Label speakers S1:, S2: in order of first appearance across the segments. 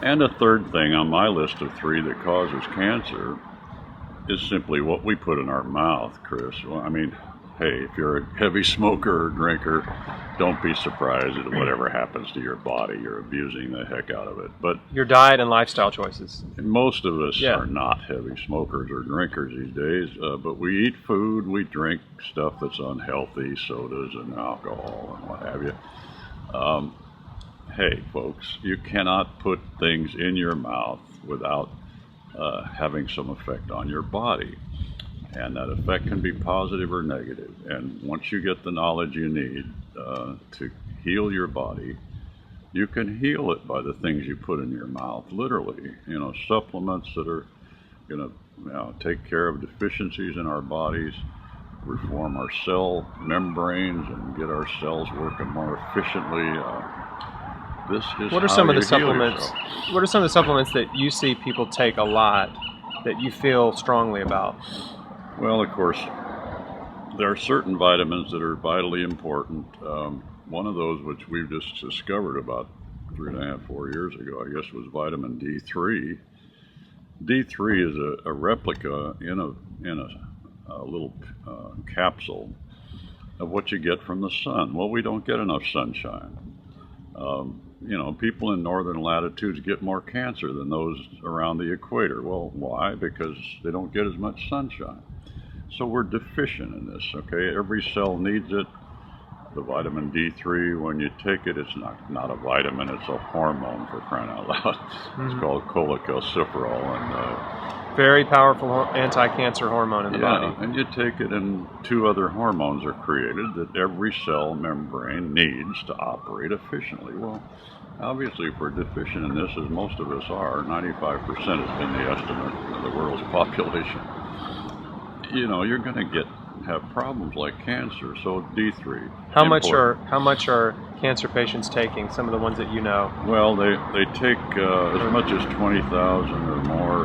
S1: And a third thing on my list of three that causes cancer is simply what we put in our mouth, Chris. Well, I mean, hey, if you're a heavy smoker or drinker, don't be surprised at whatever happens to your body. You're abusing the heck out of it. But
S2: Your diet and lifestyle choices.
S1: most of us
S2: Yeah.
S1: are not heavy smokers or drinkers these days, but we eat food, we drink stuff that's unhealthy, sodas and alcohol and what have you. Um, hey, folks, you cannot put things in your mouth without having some effect on your body. And that effect can be positive or negative. And once you get the knowledge you need to heal your body, you can heal it by the things you put in your mouth, literally. You know, supplements that are going to take care of deficiencies in our bodies, reform our cell membranes, and get our cells working more efficiently. This is
S2: What are
S1: how
S2: some of
S1: you
S2: the
S1: heal
S2: supplements?
S1: yourself.
S2: What are some of the supplements that you see people take a lot that you feel strongly about?
S1: Well, of course, there are certain vitamins that are vitally important. One of those, which we've just discovered about 3.5, 4 years ago, I guess, was vitamin D3. D3 is a replica in a little capsule of what you get from the sun. Well, we don't get enough sunshine. People in northern latitudes get more cancer than those around the equator. Well, why? Because they don't get as much sunshine. So we're deficient in this, okay? Every cell needs it. The vitamin D3, when you take it, it's not a vitamin, it's a hormone, for crying out loud. It's called cholecalciferol. And
S2: Very powerful anti-cancer hormone in the body.
S1: and you take it, and two other hormones are created that every cell membrane needs to operate efficiently. Well, obviously, if we're deficient in this, as most of us are, 95% has been the estimate of the world's population, you're going to have problems like cancer. So D3.
S2: How much are cancer patients taking? Some of the ones that you know.
S1: Well, they take as much as 20,000 or more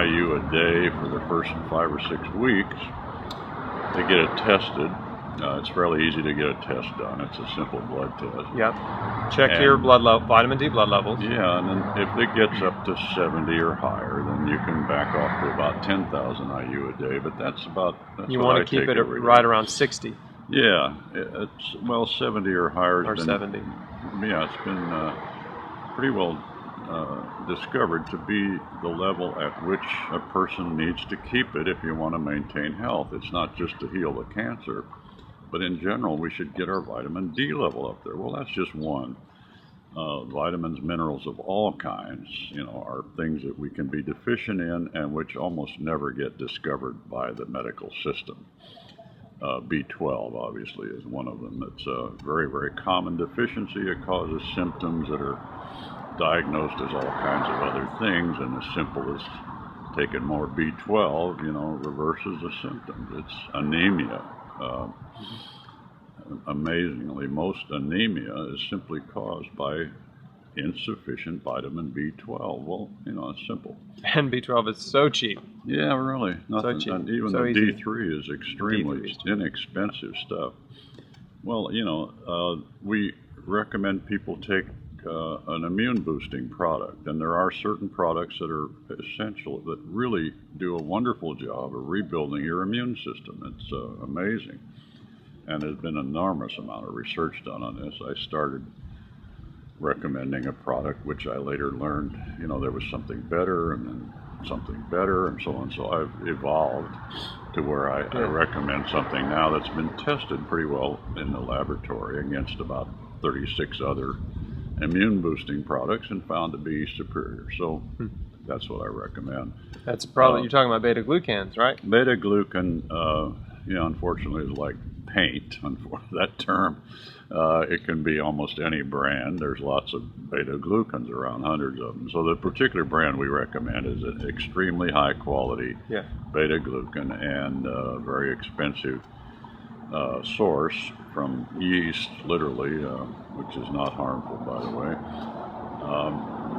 S1: IU a day for the first 5 or 6 weeks. They get it tested. It's fairly easy to get a test done. It's a simple blood test.
S2: Yep. Check your blood level, vitamin D blood levels.
S1: Yeah, and then if it gets up to 70 or higher, then you can back off to about 10,000 IU a day. But that's
S2: you want to keep it right around 60.
S1: Yeah, 70 or higher.
S2: Or 70.
S1: Yeah, it's been pretty well discovered to be the level at which a person needs to keep it if you want to maintain health. It's not just to heal the cancer, but in general, we should get our vitamin D level up there. Well, that's just one. Vitamins, minerals of all kinds, are things that we can be deficient in and which almost never get discovered by the medical system. B12, obviously, is one of them. It's a very, very common deficiency. It causes symptoms that are diagnosed as all kinds of other things, and as simple as taking more B12, reverses the symptoms. It's anemia. Amazingly, most anemia is simply caused by insufficient vitamin B12. Well, it's simple.
S2: And B12 is so cheap.
S1: Yeah, really. Nothing.
S2: So cheap.
S1: And even
S2: So
S1: the
S2: easy.
S1: D3 is extremely inexpensive stuff. Well, we recommend people take an immune boosting product, and there are certain products that are essential that really do a wonderful job of rebuilding your immune system. It's amazing. And there's been an enormous amount of research done on this. I started recommending a product which I later learned, there was something better and then something better and so on. So I've evolved to where I recommend something now that's been tested pretty well in the laboratory against about 36 other immune boosting products and found to be superior. So that's what I recommend.
S2: That's probably, you're talking about beta glucans, right?
S1: Beta glucan, unfortunately, is like paint. That term, it can be almost any brand. There's lots of beta glucans around, hundreds of them. So the particular brand we recommend is an extremely high quality beta glucan and very expensive source from yeast, literally, which is not harmful, by the way.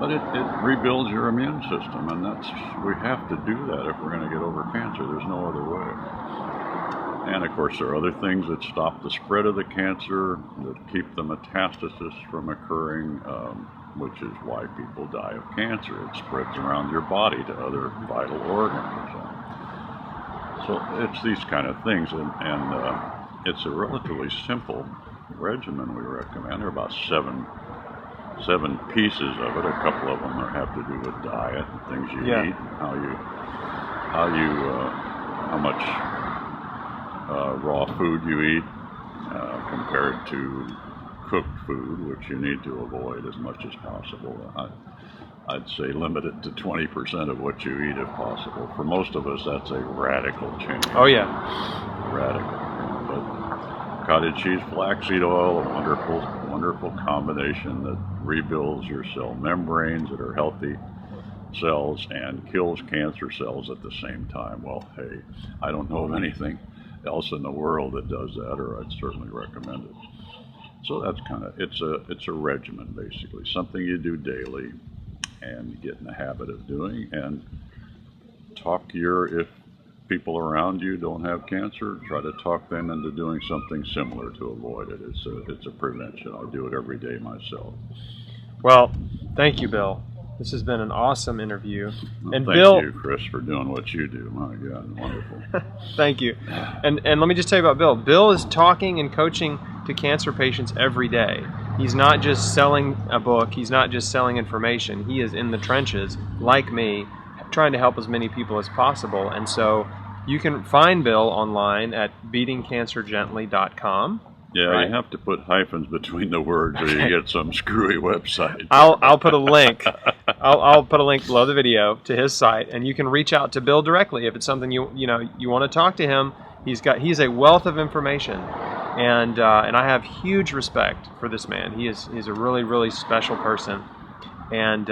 S1: But it rebuilds your immune system, and we have to do that if we're going to get over cancer. There's no other way. And of course, there are other things that stop the spread of the cancer, that keep the metastasis from occurring. which is why people die of cancer. It spreads around your body to other vital organs. So it's these kind of things, and it's a relatively simple regimen we recommend. There are about seven pieces of it. A couple of them have to do with diet and things you eat, and how much raw food you eat compared to cooked food, which you need to avoid as much as possible. I'd say limit it to 20% of what you eat if possible. For most of us, that's a radical change.
S2: Oh yeah,
S1: radical. But cottage cheese, flaxseed oil, a wonderful combination that rebuilds your cell membranes that are healthy cells and kills cancer cells at the same time. Well, hey, I don't know of anything else in the world that does that, or I'd certainly recommend it. So that's kind of, it's a regimen basically, something you do daily and get in the habit of doing, and if people around you don't have cancer, try to talk them into doing something similar to avoid it. It's a prevention. I do it every day myself.
S2: Well, thank you, Bill. This has been an awesome interview.
S1: Well,
S2: and
S1: thank
S2: Bill,
S1: you, Chris, for doing what you do. My God, wonderful.
S2: Thank you. And let me just tell you about Bill. Bill is talking and coaching to cancer patients every day. He's not just selling a book. He's not just selling information. He is in the trenches, like me, trying to help as many people as possible. And so you can find Bill online at beatingcancergently.com.
S1: Yeah,
S2: right?
S1: You have to put hyphens between the words, or you get some screwy website.
S2: I'll put a link. I'll put a link below the video to his site, and you can reach out to Bill directly if it's something you want to talk to him. He's a wealth of information, and I have huge respect for this man. He's a really, really special person, and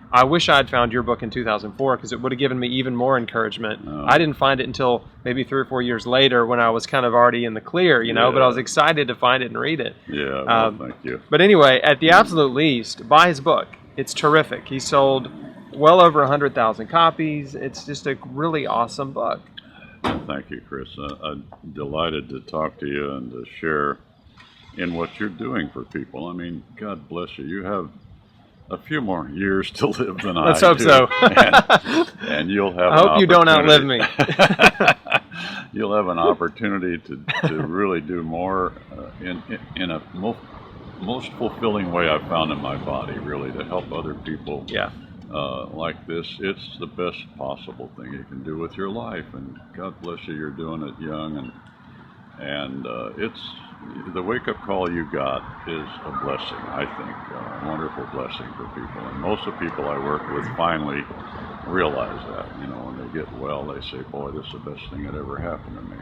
S2: I wish I had found your book in 2004, because it would have given me even more encouragement.
S1: Oh.
S2: I didn't find it until maybe 3 or 4 years later, when I was kind of already in the clear, but I was excited to find it and read it.
S1: Yeah, well, thank you.
S2: But anyway, at the absolute least, buy his book. It's terrific. He sold well over 100,000 copies. It's just a really awesome book.
S1: Thank you, Chris. I'm delighted to talk to you and to share in what you're doing for people. I mean, God bless you. You have a few more years to live than
S2: Let's
S1: I
S2: hope
S1: do.
S2: so.
S1: And you'll have
S2: I hope you don't outlive me.
S1: You'll have an opportunity to really do more in a most fulfilling way I've found in my body, really, to help other people like this. It's the best possible thing you can do with your life, and God bless you, you're doing it young, and it's the wake-up call you got is a blessing, I think, a wonderful blessing for people. And most of the people I work with finally realize that. When they get well, they say, boy, this is the best thing that ever happened to me.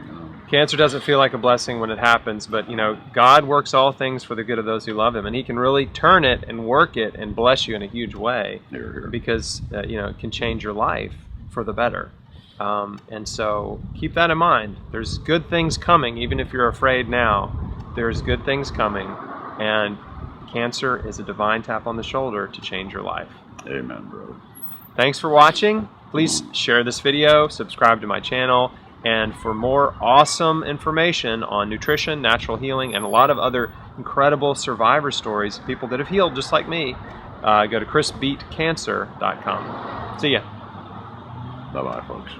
S2: Cancer doesn't feel like a blessing when it happens, but God works all things for the good of those who love Him, and He can really turn it and work it and bless you in a huge way.
S1: Hear, hear.
S2: Because it can change your life for the better. And so keep that in mind. There's good things coming, even if you're afraid now. There's good things coming, and cancer is a divine tap on the shoulder to change your life.
S1: Amen, brother.
S2: Thanks for watching. Please share this video, subscribe to my channel, and for more awesome information on nutrition, natural healing, and a lot of other incredible survivor stories, people that have healed just like me, go to chrisbeatcancer.com. See ya.
S1: Bye-bye, folks.